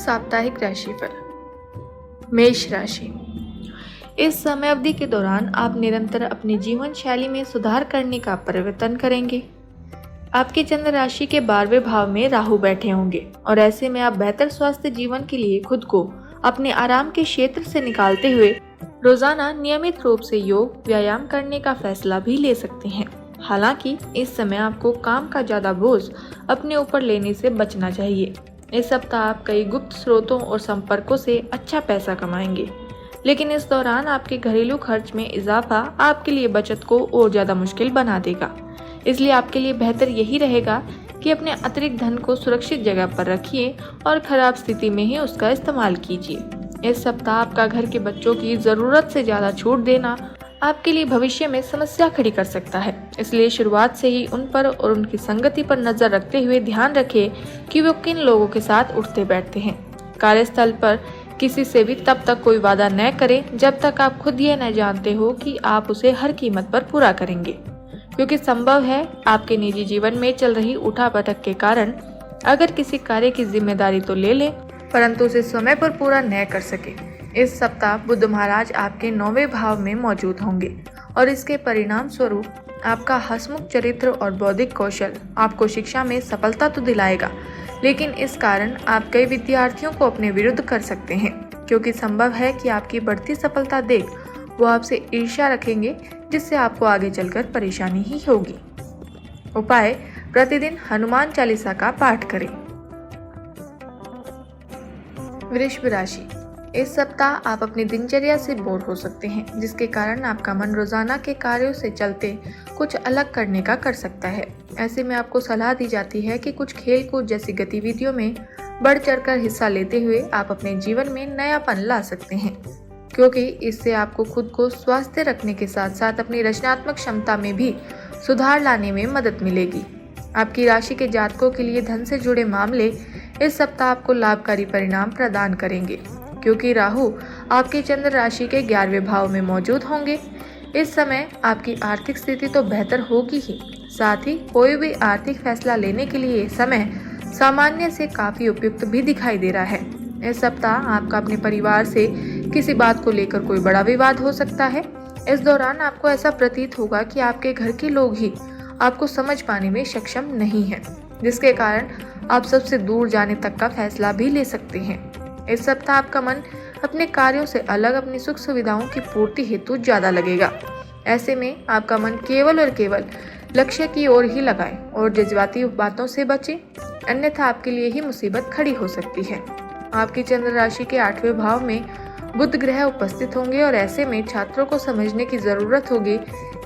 साप्ताहिक राशिफल। मेष राशि। इस समय अवधि के दौरान आप निरंतर अपनी जीवन शैली में सुधार करने का प्रयत्न करेंगे। आपकी चंद्र राशि के 12वें भाव में राहु बैठे होंगे और ऐसे में आप बेहतर स्वास्थ्य जीवन के लिए खुद को अपने आराम के क्षेत्र से निकालते हुए रोजाना नियमित रूप से योग व्यायाम करने का फैसला भी ले सकते हैं। हालांकि इस समय आपको काम का ज्यादा बोझ अपने ऊपर लेने से बचना चाहिए। इस सप्ताह आप कई गुप्त स्रोतों और संपर्कों से अच्छा पैसा कमाएंगे, लेकिन इस दौरान आपके घरेलू खर्च में इजाफा आपके लिए बचत को और ज्यादा मुश्किल बना देगा। इसलिए आपके लिए बेहतर यही रहेगा कि अपने अतिरिक्त धन को सुरक्षित जगह पर रखिए और खराब स्थिति में ही उसका इस्तेमाल कीजिए। इस सप्ताह आपका घर के बच्चों की जरूरत से ज्यादा छूट देना आपके लिए भविष्य में समस्या खड़ी कर सकता है। इसलिए शुरुआत से ही उन पर और उनकी संगति पर नजर रखते हुए ध्यान रखें कि वो किन लोगों के साथ उठते बैठते हैं। कार्यस्थल पर किसी से भी तब तक कोई वादा न करें जब तक आप खुद ये न जानते हो कि आप उसे हर कीमत पर पूरा करेंगे, क्योंकि संभव है आपके निजी जीवन में चल रही उठापटक के कारण अगर किसी कार्य की जिम्मेदारी तो ले लें परंतु उसे समय पर पूरा न कर सके। इस सप्ताह बुध महाराज आपके 9वें भाव में मौजूद होंगे और इसके परिणाम स्वरूप आपका हंसमुख चरित्र और बौद्धिक कौशल आपको शिक्षा में सफलता तो दिलाएगा, लेकिन इस कारण आप कई विद्यार्थियों को अपने विरुद्ध कर सकते हैं, क्योंकि संभव है कि आपकी बढ़ती सफलता देख वो आपसे ईर्ष्या रखेंगे, जिससे आपको आगे चलकर परेशानी ही होगी। उपाय: प्रतिदिन हनुमान चालीसा का पाठ करें। वृषभ राशि। इस सप्ताह आप अपनी दिनचर्या से बोर हो सकते हैं, जिसके कारण आपका मन रोजाना के कार्यों से चलते कुछ अलग करने का कर सकता है। ऐसे में आपको सलाह दी जाती है कि कुछ खेल कूद जैसी गतिविधियों में बढ़ चढ़कर हिस्सा लेते हुए आप अपने जीवन में नयापन ला सकते हैं, क्योंकि इससे आपको खुद को स्वस्थ रखने के साथ साथ अपनी रचनात्मक क्षमता में भी सुधार लाने में मदद मिलेगी। आपकी राशि के जातकों के लिए धन से जुड़े मामले इस सप्ताह आपको लाभकारी परिणाम प्रदान करेंगे, क्योंकि राहु आपकी चंद्र राशि के 11वें भाव में मौजूद होंगे। इस समय आपकी आर्थिक स्थिति तो बेहतर होगी ही, साथ ही कोई भी आर्थिक फैसला लेने के लिए समय सामान्य से काफी उपयुक्त भी दिखाई दे रहा है। इस सप्ताह आपका अपने परिवार से किसी बात को लेकर कोई बड़ा विवाद हो सकता है। इस दौरान आपको ऐसा प्रतीत होगा कि आपके घर के लोग ही आपको समझ पाने में सक्षम नहीं है, जिसके कारण आप सबसे दूर जाने तक का फैसला भी ले सकते हैं। इस सप्ताह आपका मन अपने कार्यों से अलग अपनी सुख सुविधाओं की पूर्ति हेतु ज्यादा लगेगा। ऐसे में आपका मन केवल और केवल लक्ष्य की ओर ही लगाएं और जज्बाती बातों से बचें, अन्यथा आपके लिए ही मुसीबत खड़ी हो सकती है। आपकी चंद्र राशि के 8वें भाव में बुध ग्रह उपस्थित होंगे और ऐसे में छात्रों को समझने की जरूरत होगी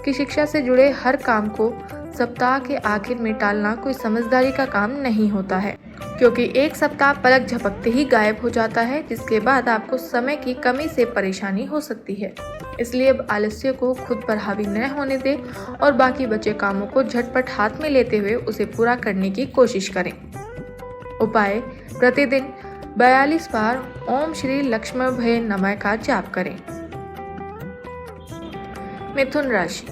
कि शिक्षा से जुड़े हर काम को सप्ताह के आखिर में टालना कोई समझदारी का काम नहीं होता है, क्योंकि एक सप्ताह पलक झपकते ही गायब हो जाता है, जिसके बाद आपको समय की कमी से परेशानी हो सकती है। इसलिए अब आलस्य को खुद पर हावी न होने दें और बाकी बचे कामों को झटपट हाथ में लेते हुए उसे पूरा करने की कोशिश करें। उपाय: प्रतिदिन 42 बार ओम श्री लक्ष्मीभय नमः का जाप करें। मिथुन राशि।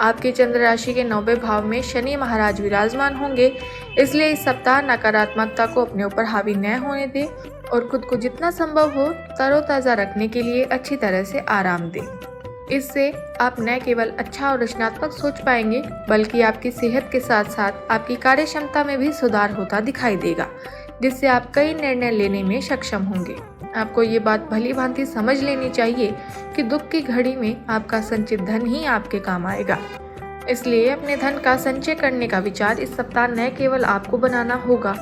आपकी चंद्र राशि के 9वें भाव में शनि महाराज विराजमान होंगे, इसलिए इस सप्ताह नकारात्मकता को अपने ऊपर हावी न होने दें और खुद को जितना संभव हो तरोताजा रखने के लिए अच्छी तरह से आराम दें। इससे आप न केवल अच्छा और रचनात्मक सोच पाएंगे, बल्कि आपकी सेहत के साथ साथ आपकी कार्य क्षमता में भी सुधार होता दिखाई देगा, जिससे आप कई निर्णय लेने में सक्षम होंगे। आपको ये बात भली भांति समझ लेनी चाहिए कि दुख की घड़ी में आपका संचित धन ही आपके काम आएगा। इसलिए अपने धन का संचय करने का विचार इस सप्ताह न केवल आपको बनाना होगा,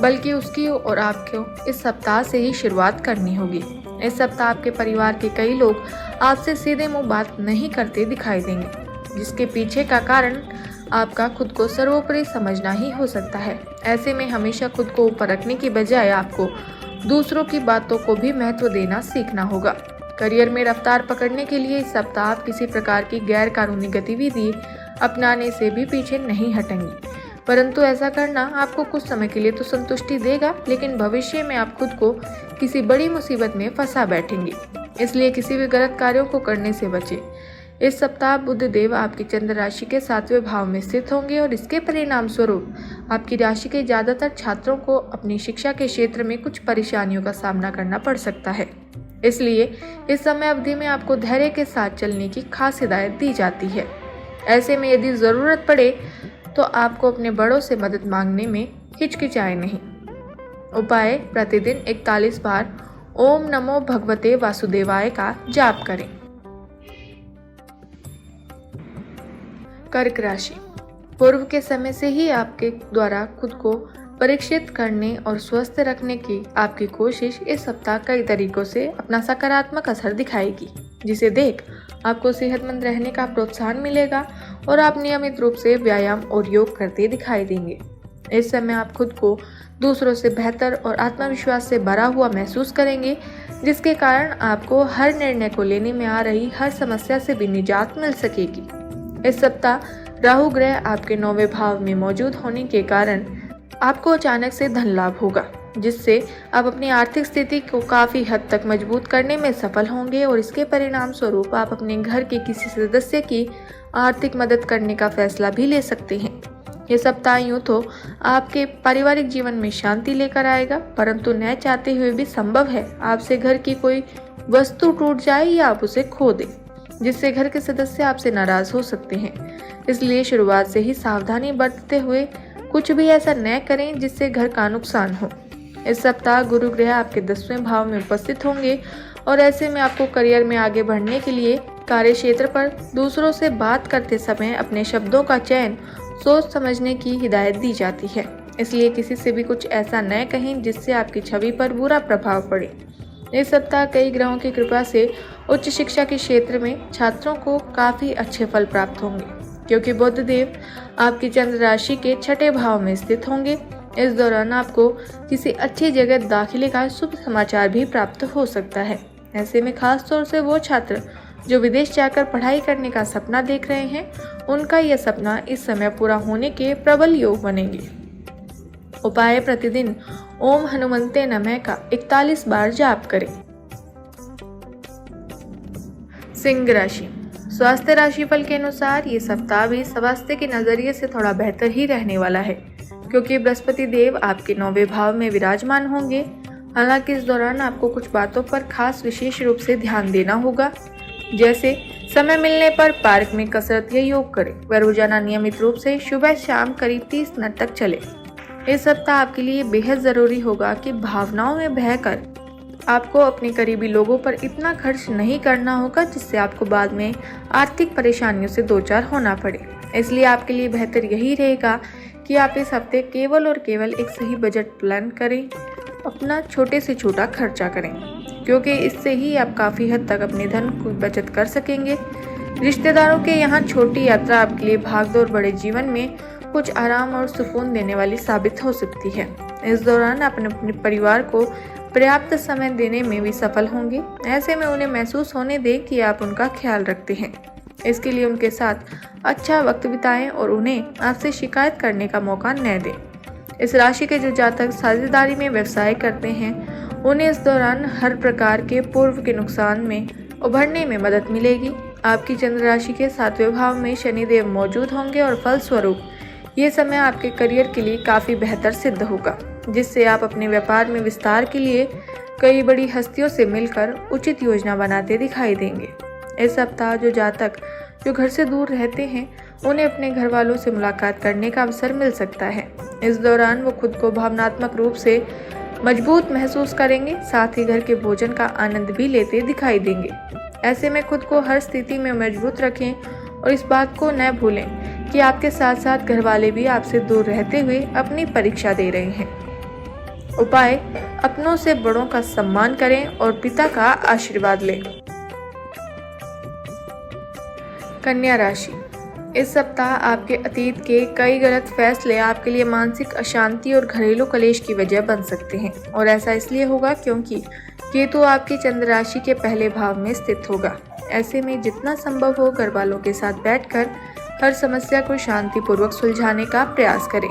बल्कि उसकी और आपको इस सप्ताह से ही शुरुआत करनी होगी। इस सप्ताह आपके परिवार के कई लोग आपसे सीधे मुंह बात नहीं करते दिखाई देंगे, जिसके पीछे का कारण आपका खुद को सर्वोपरि समझना ही हो सकता है। ऐसे में हमेशा खुद को ऊपर रखने की बजाय आपको दूसरों की बातों को भी महत्व देना सीखना होगा। करियर में रफ्तार पकड़ने के लिए इस सप्ताह आप किसी प्रकार की गैर कानूनी गतिविधि अपनाने से भी पीछे नहीं हटेंगे, परंतु ऐसा करना आपको कुछ समय के लिए तो संतुष्टि देगा, लेकिन भविष्य में आप खुद को किसी बड़ी मुसीबत में फंसा बैठेंगे। इसलिए किसी भी गलत कार्यों को करने से बचें। इस सप्ताह बुध देव आपकी चंद्र राशि के 7वें भाव में स्थित होंगे और इसके परिणाम स्वरूप आपकी राशि के ज़्यादातर छात्रों को अपनी शिक्षा के क्षेत्र में कुछ परेशानियों का सामना करना पड़ सकता है। इसलिए इस समय अवधि में आपको धैर्य के साथ चलने की खास हिदायत दी जाती है। ऐसे में यदि ज़रूरत पड़े तो आपको अपने बड़ों से मदद मांगने में हिचकिचाएं नहीं। उपाय: प्रतिदिन 41 बार ओम नमो भगवते वासुदेवाय का जाप करें। कर्क राशि। पूर्व के समय से ही आपके द्वारा खुद को परीक्षित करने और स्वस्थ रखने की आपकी कोशिश इस सप्ताह कई तरीकों से अपना सकारात्मक असर दिखाएगी, जिसे देख आपको सेहतमंद रहने का प्रोत्साहन मिलेगा और आप नियमित रूप से व्यायाम और योग करते दिखाई देंगे। इस समय आप खुद को दूसरों से बेहतर और आत्मविश्वास से भरा हुआ महसूस करेंगे, जिसके कारण आपको हर निर्णय को लेने में आ रही हर समस्या से भी निजात मिल सकेगी। इस सप्ताह राहु ग्रह आपके 9वें भाव में मौजूद होने के कारण आपको अचानक से धन लाभ होगा, जिससे आप अपनी आर्थिक स्थिति को काफी हद तक मजबूत करने में सफल होंगे और इसके परिणाम स्वरूप आप अपने घर के किसी सदस्य की आर्थिक मदद करने का फैसला भी ले सकते हैं। ये सप्ताह यूं तो आपके पारिवारिक जीवन में शांति लेकर आएगा, परंतु न चाहते हुए भी संभव है आपसे घर की कोई वस्तु टूट जाए या आप उसे खो दें, जिससे घर के सदस्य आपसे नाराज हो सकते हैं। इसलिए शुरुआत से ही सावधानी बरतते हुए कुछ भी ऐसा न करें जिससे घर का नुकसान हो। इस सप्ताह गुरु ग्रह आपके 10वें भाव में उपस्थित होंगे और ऐसे में आपको करियर में आगे बढ़ने के लिए कार्य क्षेत्र पर दूसरों से बात करते समय अपने शब्दों का चयन सोच समझने की हिदायत दी जाती है। इसलिए किसी से भी कुछ ऐसा न कहें जिससे आपकी छवि पर बुरा प्रभाव पड़े। इस सप्ताह कई ग्रहों की कृपा से उच्च शिक्षा के क्षेत्र में छात्रों को काफी अच्छे फल प्राप्त होंगे, क्योंकि बुध देव आपकी चंद्र राशि के 6ठे भाव में स्थित होंगे। इस दौरान आपको किसी अच्छी जगह दाखिले का शुभ समाचार भी प्राप्त हो सकता है। ऐसे में खास तौर से वो छात्र जो विदेश जाकर पढ़ाई करने का सपना देख रहे हैं, उनका यह सपना इस समय पूरा होने के प्रबल योग बनेंगे। उपाय: प्रतिदिन ओम हनुमंते नमः का 41 बार जाप करें। सिंह राशि। स्वास्थ्य राशिफल के अनुसार ये सप्ताह भी स्वास्थ्य के नजरिए से थोड़ा बेहतर ही रहने वाला है, क्योंकि बृहस्पति देव आपके 9वें भाव में विराजमान होंगे। हालांकि इस दौरान आपको कुछ बातों पर खास विशेष रूप से ध्यान देना होगा, जैसे समय मिलने पर पार्क में कसरत या योग करें व रोजाना नियमित रूप से सुबह शाम करीब 30 मिनट तक चले। इस सप्ताह आपके लिए बेहद जरूरी होगा कि भावनाओं में बहकर आपको अपने करीबी लोगों पर इतना खर्च नहीं करना होगा जिससे आपको बाद में आर्थिक परेशानियों से दो चार होना पड़े। इसलिए आपके लिए बेहतर यही रहेगा कि आप इस हफ्ते केवल और केवल एक सही बजट प्लान करें, अपना छोटे से छोटा खर्चा करें, क्योंकि इससे ही आप काफ़ी हद तक अपने धन की बचत कर सकेंगे। रिश्तेदारों के यहाँ छोटी यात्रा आपके लिए भागदौड़ बड़े जीवन में कुछ आराम और सुकून देने वाली साबित हो सकती है। इस दौरान आप अपने परिवार को पर्याप्त समय देने में भी सफल होंगे। ऐसे में उन्हें महसूस होने दें कि आप उनका ख्याल रखते हैं। इसके लिए उनके साथ अच्छा वक्त बिताएं और उन्हें आपसे शिकायत करने का मौका न दें। इस राशि के जो जातक साझेदारी में व्यवसाय करते हैं, उन्हें इस दौरान हर प्रकार के पूर्व के नुकसान में उभरने में मदद मिलेगी। आपकी चंद्र राशि के 7वें भाव में शनिदेव मौजूद होंगे और फलस्वरूप ये समय आपके करियर के लिए काफ़ी बेहतर सिद्ध होगा, जिससे आप अपने व्यापार में विस्तार के लिए कई बड़ी हस्तियों से मिलकर उचित योजना बनाते दिखाई देंगे। इस सप्ताह जो जातक जो घर से दूर रहते हैं, उन्हें अपने घर वालों से मुलाकात करने का अवसर मिल सकता है। इस दौरान वो खुद को भावनात्मक रूप से मजबूत महसूस करेंगे, साथ ही घर के भोजन का आनंद भी लेते दिखाई देंगे। ऐसे में खुद को हर स्थिति में मजबूत रखें और इस बात को न भूलें कि आपके साथ साथ घर वाले भी आपसे दूर रहते हुए अपनी परीक्षा दे रहे हैं। उपाय: अपनों से बड़ों का सम्मान करें और पिता का आशीर्वाद लें। कन्या राशि। इस सप्ताह आपके अतीत के कई गलत फैसले आपके लिए मानसिक अशांति और घरेलू कलेश की वजह बन सकते हैं, और ऐसा इसलिए होगा क्योंकि केतु आपकी चंद्र राशि के पहले भाव में स्थित होगा। ऐसे में जितना संभव हो घर वालों के साथ बैठकर हर समस्या को शांतिपूर्वक सुलझाने का प्रयास करें,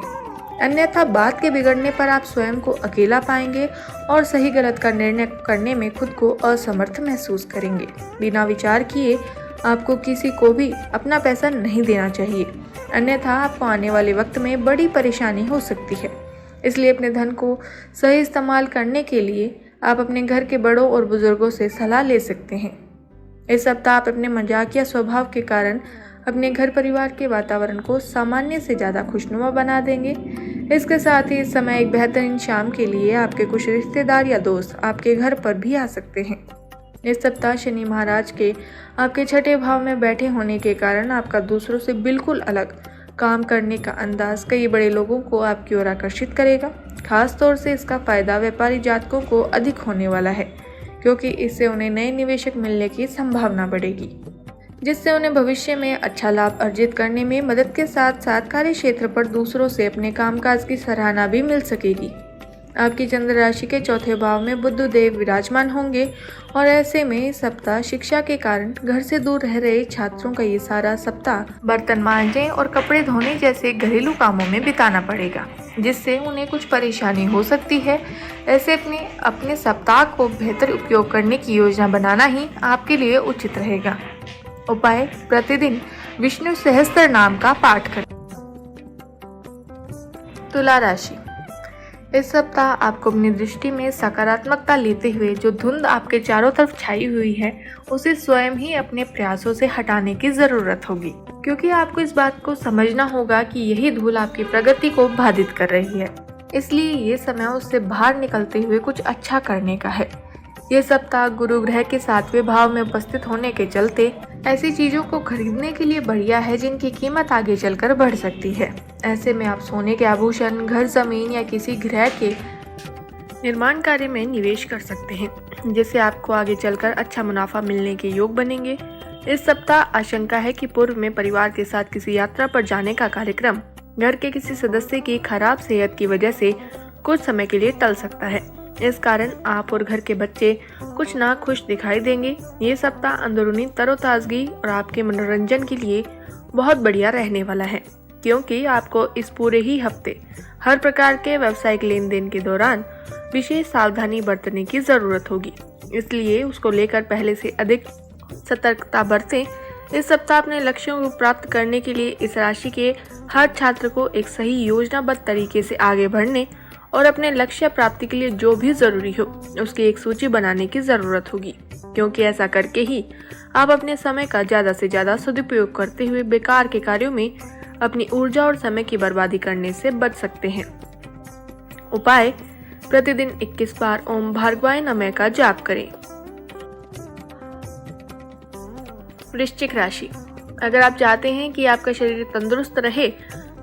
अन्यथा बात के बिगड़ने पर आप स्वयं को अकेला पाएंगे और सही गलत का निर्णय करने में खुद को असमर्थ महसूस करेंगे। बिना विचार किए आपको किसी को भी अपना पैसा नहीं देना चाहिए, अन्यथा आपको आने वाले वक्त में बड़ी परेशानी हो सकती है। इसलिए अपने धन को सही इस्तेमाल करने के लिए आप अपने घर के बड़ों और बुजुर्गों से सलाह ले सकते हैं। इस सप्ताह आप अपने मजाकिया स्वभाव के कारण अपने घर परिवार के वातावरण को सामान्य से ज़्यादा खुशनुमा बना देंगे। इसके साथ ही इस समय एक बेहतरीन शाम के लिए आपके कुछ रिश्तेदार या दोस्त आपके घर पर भी आ सकते हैं। इस सप्ताह शनि महाराज के आपके छठे भाव में बैठे होने के कारण आपका दूसरों से बिल्कुल अलग काम करने का अंदाज कई बड़े लोगों को आपकी ओर आकर्षित करेगा। खास तौर से इसका फायदा व्यापारी जातकों को अधिक होने वाला है, क्योंकि इससे उन्हें नए निवेशक मिलने की संभावना बढ़ेगी, जिससे उन्हें भविष्य में अच्छा लाभ अर्जित करने में मदद के साथ साथ कार्य क्षेत्र पर दूसरों से अपने कामकाज की सराहना भी मिल सकेगी। आपकी चंद्र राशि के चौथे भाव में बुध देव विराजमान होंगे और ऐसे में इस सप्ताह शिक्षा के कारण घर से दूर रह रहे छात्रों का ये सारा सप्ताह बर्तन मांजने और कपड़े धोने जैसे घरेलू कामों में बिताना पड़ेगा, जिससे उन्हें कुछ परेशानी हो सकती है। ऐसे अपने सप्ताह को बेहतर उपयोग करने की योजना बनाना ही आपके लिए उचित रहेगा। उपाय: प्रतिदिन विष्णु सहस्त्र नाम का पाठ करें। तुला राशि, इस सप्ताह आपको अपनी दृष्टि में सकारात्मकता लेते हुए जो धुंध आपके चारों तरफ छाई हुई है उसे स्वयं ही अपने प्रयासों से हटाने की जरूरत होगी, क्योंकि आपको इस बात को समझना होगा कि यही धूल आपकी प्रगति को बाधित कर रही है। इसलिए ये समय उससे बाहर निकलते हुए कुछ अच्छा करने का है। ये सप्ताह गुरु ग्रह के 7वें भाव में उपस्थित होने के चलते ऐसी चीजों को खरीदने के लिए बढ़िया है जिनकी कीमत आगे चलकर बढ़ सकती है। ऐसे में आप सोने के आभूषण, घर, जमीन या किसी गृह के निर्माण कार्य में निवेश कर सकते हैं, जिससे आपको आगे चलकर अच्छा मुनाफा मिलने के योग बनेंगे। इस सप्ताह आशंका है कि पूर्व में परिवार के साथ किसी यात्रा पर जाने का कार्यक्रम घर के किसी सदस्य की खराब सेहत की वजह से कुछ समय के लिए टल सकता है। इस कारण आप और घर के बच्चे कुछ नाखुश दिखाई देंगे। ये सप्ताह अंदरूनी तरोताजगी और आपके मनोरंजन के लिए बहुत बढ़िया रहने वाला है, क्योंकि आपको इस पूरे ही हफ्ते हर प्रकार के व्यावसायिक लेन देन के दौरान विशेष सावधानी बरतने की जरूरत होगी, इसलिए उसको लेकर पहले से अधिक सतर्कता बरतें। इस सप्ताह अपने लक्ष्यों को प्राप्त करने के लिए इस राशि के हर छात्र को एक सही योजनाबद्ध तरीके से आगे बढ़ने और अपने लक्ष्य प्राप्ति के लिए जो भी जरूरी हो उसकी एक सूची बनाने की जरूरत होगी, क्योंकि ऐसा करके ही आप अपने समय का ज्यादा से ज्यादा सदुपयोग करते हुए बेकार के कार्यों में अपनी ऊर्जा और समय की बर्बादी करने से बच सकते हैं। उपाय: प्रतिदिन 21 बार ओम भार्गवाय नमः का जाप करें। वृश्चिक राशि, अगर आप चाहते हैं कि आपका शरीर तंदुरुस्त रहे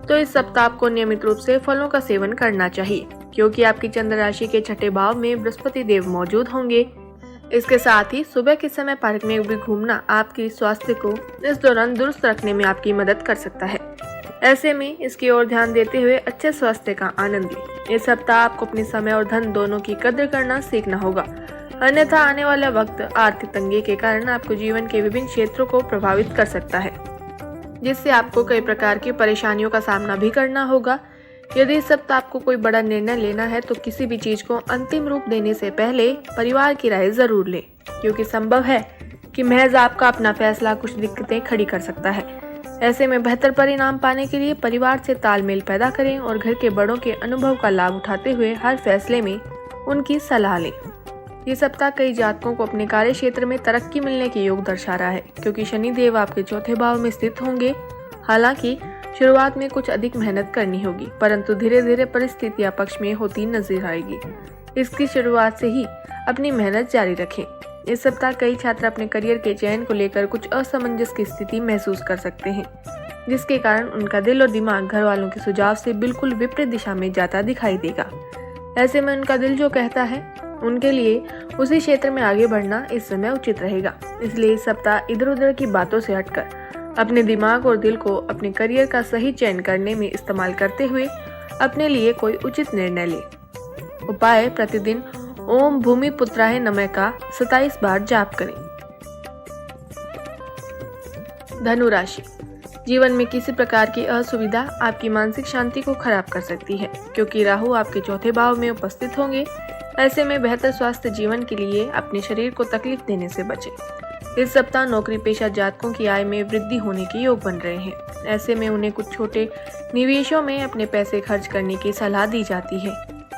तो इस सप्ताह आपको नियमित रूप से फलों का सेवन करना चाहिए, क्योंकि आपकी चंद्र राशि के छठे भाव में बृहस्पति देव मौजूद होंगे। इसके साथ ही सुबह के समय पार्क में भी घूमना आपके स्वास्थ्य को इस दौरान दुरुस्त रखने में आपकी मदद कर सकता है। ऐसे में इसकी ओर ध्यान देते हुए अच्छे स्वास्थ्य का आनंद लें। इस सप्ताह आपको अपने समय और धन दोनों की कद्र करना सीखना होगा, अन्यथा आने वाला वक्त आर्थिक तंगी के कारण आपको जीवन के विभिन्न क्षेत्रों को प्रभावित कर सकता है, जिससे आपको कई प्रकार की परेशानियों का सामना भी करना होगा। यदि इस सप्ताह आपको कोई बड़ा निर्णय लेना है तो किसी भी चीज को अंतिम रूप देने से पहले परिवार की राय जरूर लें, क्योंकि संभव है कि महज आपका अपना फैसला कुछ दिक्कतें खड़ी कर सकता है। ऐसे में बेहतर परिणाम पाने के लिए परिवार से तालमेल पैदा करें और घर के बड़ों के अनुभव का लाभ उठाते हुए हर फैसले में उनकी सलाह लें। ये सप्ताह कई जातकों को अपने कार्य क्षेत्र में तरक्की मिलने के योग दर्शा रहा है, क्योंकि शनि देव आपके चौथे भाव में स्थित होंगे। हालांकि शुरुआत में कुछ अधिक मेहनत करनी होगी, परंतु धीरे धीरे परिस्थितियां पक्ष में होती नजर आएगी। इसकी शुरुआत से ही अपनी मेहनत जारी रखें। इस सप्ताह कई छात्र अपने करियर के चयन को लेकर कुछ असमंजस की स्थिति महसूस कर सकते हैं, जिसके कारण उनका दिल और दिमाग घर वालों के सुझाव से बिल्कुल विपरीत दिशा में जाता दिखाई देगा। ऐसे में उनका दिल जो कहता है उनके लिए उसी क्षेत्र में आगे बढ़ना इस समय उचित रहेगा। इसलिए इस सप्ताह इधर उधर की बातों से हटकर अपने दिमाग और दिल को अपने करियर का सही चयन करने में इस्तेमाल करते हुए अपने लिए कोई उचित निर्णय ले। उपाय: प्रतिदिन ओम भूमि पुत्राय नमः का 27 बार जाप करें। धनु राशि, जीवन में किसी प्रकार की असुविधा आपकी मानसिक शांति को खराब कर सकती है, क्योंकि राहु आपके चौथे भाव में उपस्थित होंगे। ऐसे में बेहतर स्वास्थ्य जीवन के लिए अपने शरीर को तकलीफ देने से बचें। इस सप्ताह नौकरी पेशा जातकों की आय में वृद्धि होने के योग बन रहे हैं। ऐसे में उन्हें कुछ छोटे निवेशों में अपने पैसे खर्च करने की सलाह दी जाती है,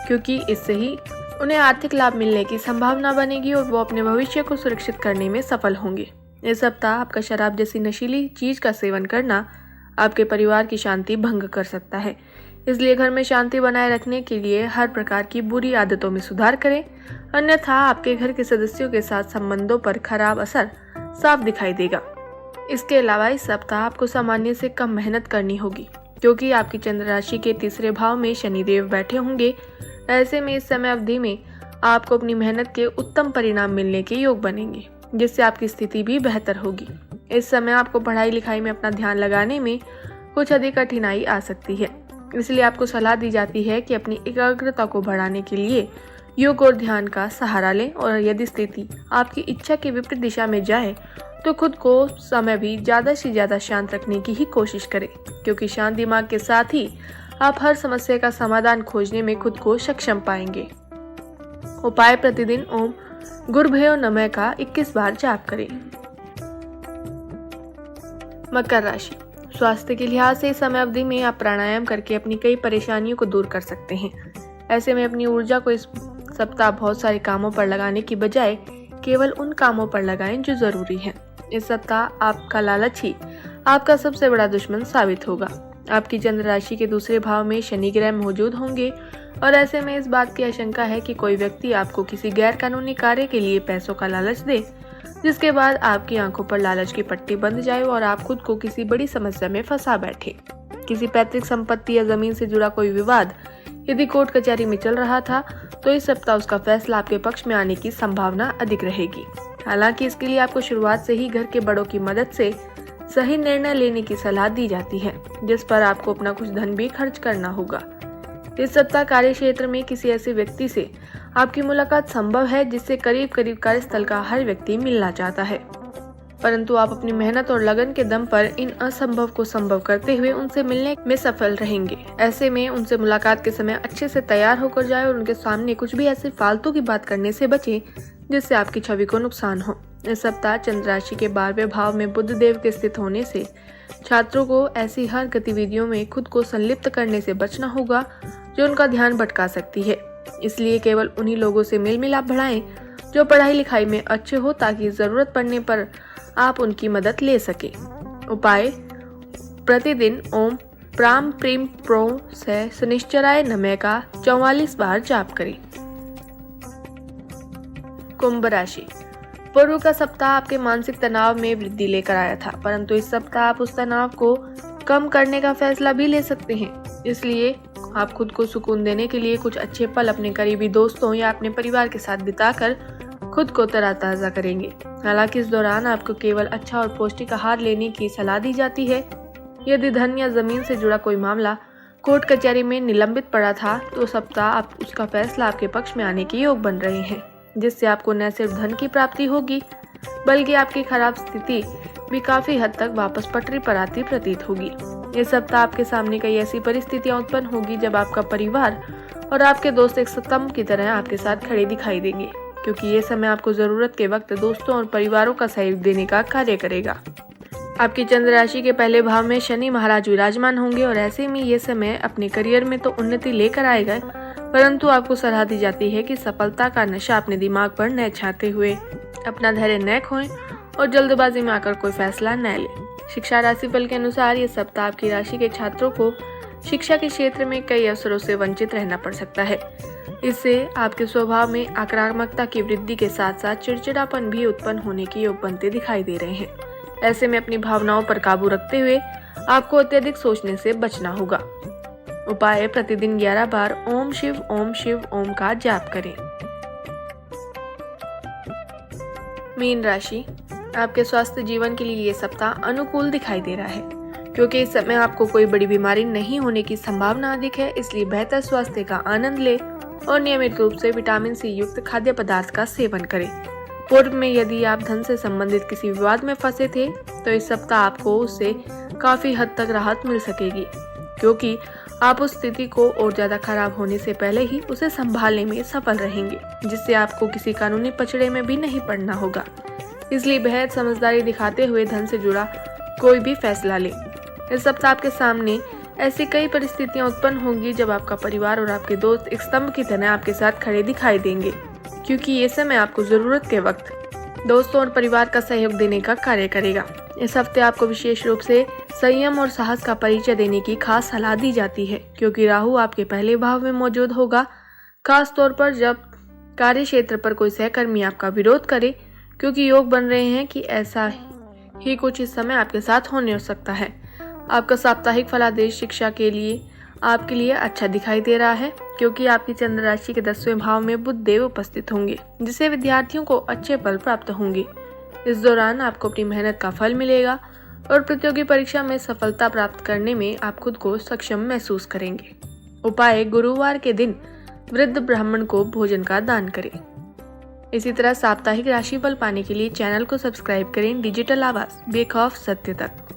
क्योंकि इससे ही उन्हें आर्थिक लाभ मिलने की संभावना बनेगी और वो अपने भविष्य को सुरक्षित करने में सफल होंगे। इस सप्ताह आपका शराब जैसी नशीली चीज का सेवन करना आपके परिवार की शांति भंग कर सकता है, इसलिए घर में शांति बनाए रखने के लिए हर प्रकार की बुरी आदतों में सुधार करें, अन्यथा आपके घर के सदस्यों के साथ संबंधों पर खराब असर साफ दिखाई देगा। इसके अलावा इस सप्ताह आपको सामान्य से कम मेहनत करनी होगी, क्योंकि आपकी चंद्र राशि के तीसरे भाव में शनिदेव बैठे होंगे। ऐसे में इस समय अवधि में आपको अपनी मेहनत के उत्तम परिणाम मिलने के योग बनेंगे, जिससे आपकी स्थिति भी बेहतर होगी। इस समय आपको पढ़ाई लिखाई में अपना ध्यान लगाने में कुछ अधिक कठिनाई आ सकती है, इसलिए आपको सलाह दी जाती है कि अपनी एकाग्रता को बढ़ाने के लिए योग और ध्यान का सहारा लें, और यदि स्थिति आपकी इच्छा के विपरीत दिशा में जाए तो खुद को समय भी ज़्यादा से ज़्यादा शांत रखने की ही कोशिश करें, क्योंकि शांत दिमाग के साथ ही आप हर समस्या का समाधान खोजने में खुद को सक्षम पाएंगे। उपाय: प्रतिदिन ओम गुरुभ्यो नमः का 21 बार जाप करें। मकर राशि, स्वास्थ्य के लिहाज से इस समय अवधि में आप प्राणायाम करके अपनी कई परेशानियों को दूर कर सकते हैं। ऐसे में अपनी ऊर्जा को इस सप्ताह बहुत सारे कामों पर लगाने की बजाय केवल उन कामों पर लगाएं जो जरूरी हैं। इस सप्ताह आपका लालच ही आपका सबसे बड़ा दुश्मन साबित होगा। आपकी चंद्र राशि के दूसरे भाव में शनि ग्रह मौजूद होंगे, और ऐसे में इस बात की आशंका है कि कोई व्यक्ति आपको किसी गैर कानूनी कार्य के लिए पैसों का लालच दे, जिसके बाद आपकी आंखों पर लालच की पट्टी बंध जाए और आप खुद को किसी बड़ी समस्या में फंसा बैठे। किसी पैतृक संपत्ति या जमीन से जुड़ा कोई विवाद यदि कोर्ट कचहरी में चल रहा था, तो इस सप्ताह उसका फैसला आपके पक्ष में आने की संभावना अधिक रहेगी। हालांकि इसके लिए आपको शुरुआत से ही घर के बड़ों की मदद से सही निर्णय लेने की सलाह दी जाती है, जिस पर आपको अपना कुछ धन भी खर्च करना होगा। इस सप्ताह कार्य क्षेत्र में किसी ऐसे व्यक्ति से आपकी मुलाकात संभव है जिससे करीब करीब कार्यस्थल का हर व्यक्ति मिलना चाहता है, परंतु आप अपनी मेहनत और लगन के दम पर इन असंभव को संभव करते हुए उनसे मिलने में सफल रहेंगे। ऐसे में उनसे मुलाकात के समय अच्छे से तैयार होकर जाए और उनके सामने कुछ भी ऐसे फालतू की बात करने से बचें जिससे आपकी छवि को नुकसान हो। इस सप्ताह चंद्र राशि के 12वें भाव में बुध देव के स्थित होने से छात्रों को ऐसी हर गतिविधियों में खुद को संलिप्त करने से बचना होगा जो उनका ध्यान भटका सकती है। इसलिए केवल उन्हीं लोगों से मेल मिलाप बढ़ाएं जो पढ़ाई लिखाई में अच्छे हो, ताकि जरूरत पड़ने पर आप उनकी मदद ले सके। उपाय: प्रतिदिन ओम प्राम प्रीम प्रो से शनिश्चराय नमः का 44 बार जाप करें। कुंभ राशि, पूर्व का सप्ताह आपके मानसिक तनाव में वृद्धि लेकर आया था, परंतु इस सप्ताह आप उस तनाव को कम करने का फैसला भी ले सकते हैं। इसलिए आप खुद को सुकून देने के लिए कुछ अच्छे पल अपने करीबी दोस्तों या अपने परिवार के साथ बिताकर खुद को तरोताजा करेंगे। हालांकि इस दौरान आपको केवल अच्छा और पौष्टिक आहार लेने की सलाह दी जाती है। यदि धन या जमीन से जुड़ा कोई मामला कोर्ट कचहरी में निलंबित पड़ा था, तो सप्ताह आप उसका फैसला आपके पक्ष में आने के योग बन रहे हैं, जिससे आपको न सिर्फ धन की प्राप्ति होगी, बल्कि आपकी खराब स्थिति भी काफी हद तक वापस पटरी पर आती प्रतीत होगी। इस सप्ताह आपके सामने कई ऐसी परिस्थितियां उत्पन्न होगी जब आपका परिवार और आपके दोस्त एक स्तंभ की तरह आपके साथ खड़े दिखाई देंगे, क्योंकि ये समय आपको जरूरत के वक्त दोस्तों और परिवारों का सहयोग देने का कार्य करेगा। आपकी चंद्र राशि के पहले भाव में शनि महाराज विराजमान होंगे, और ऐसे में ये समय अपने करियर में तो उन्नति लेकर आएगा, परंतु आपको सलाह दी जाती है कि सफलता का नशा अपने दिमाग पर न छाते हुए अपना धैर्य न खोएं और जल्दबाजी में आकर कोई फैसला न लें। शिक्षा राशिफल के अनुसार ये सप्ताह आपकी राशि के छात्रों को शिक्षा के क्षेत्र में कई अवसरों से वंचित रहना पड़ सकता है। इससे आपके स्वभाव में आक्रामकता की वृद्धि के साथ साथ चिड़चिड़ापन भी उत्पन्न होने के योग बनते दिखाई दे रहे हैं। ऐसे में अपनी भावनाओं पर काबू रखते हुए आपको अत्यधिक सोचने से बचना होगा। उपाय: प्रतिदिन 11 बार ओम शिव ओम का जाप करें। मीन राशि, आपके स्वास्थ्य जीवन के लिए ये सप्ताह अनुकूल दिखाई दे रहा है, क्योंकि इस समय आपको कोई बड़ी बीमारी नहीं होने की संभावना अधिक है। इसलिए बेहतर स्वास्थ्य का आनंद ले और नियमित रूप से विटामिन सी युक्त खाद्य पदार्थ का सेवन करें। पूर्व में यदि आप धन से संबंधित किसी विवाद में फंसे थे, तो इस सप्ताह आपको उससे काफी हद तक राहत मिल सकेगी, क्योंकि आप उस स्थिति को और ज्यादा खराब होने से पहले ही उसे संभालने में सफल रहेंगे, जिससे आपको किसी कानूनी पचड़े में भी नहीं पड़ना होगा। इसलिए बेहद समझदारी दिखाते हुए धन से जुड़ा कोई भी फैसला लें। इस सप्ताह आपके सामने ऐसी कई परिस्थितियां उत्पन्न होंगी जब आपका परिवार और आपके दोस्त एक स्तंभ की तरह आपके साथ खड़े दिखाई देंगे, क्योंकि ये समय आपको जरूरत के वक्त दोस्तों और परिवार का सहयोग देने का कार्य करेगा। इस हफ्ते आपको विशेष रूप से संयम और साहस का परिचय देने की खास सलाह दी जाती है, क्योंकि राहु आपके पहले भाव में मौजूद होगा, खास तौर पर जब कार्य क्षेत्र पर कोई सहकर्मी आपका विरोध करे, क्योंकि योग बन रहे हैं कि ऐसा ही कुछ इस समय आपके साथ होने हो सकता है। आपका साप्ताहिक फलादेश शिक्षा के लिए आपके लिए अच्छा दिखाई दे रहा है, क्योंकि आपकी चंद्र राशि के 10वें भाव में बुध देव उपस्थित होंगे, जिससे विद्यार्थियों को अच्छे फल प्राप्त होंगे। इस दौरान आपको अपनी मेहनत का फल मिलेगा और प्रतियोगी परीक्षा में सफलता प्राप्त करने में आप खुद को सक्षम महसूस करेंगे। उपाय: गुरुवार के दिन वृद्ध ब्राह्मण को भोजन का दान करें। इसी तरह साप्ताहिक राशिफल पाने के लिए चैनल को सब्सक्राइब करें। डिजिटल आवाज बेखौफ सत्य तक।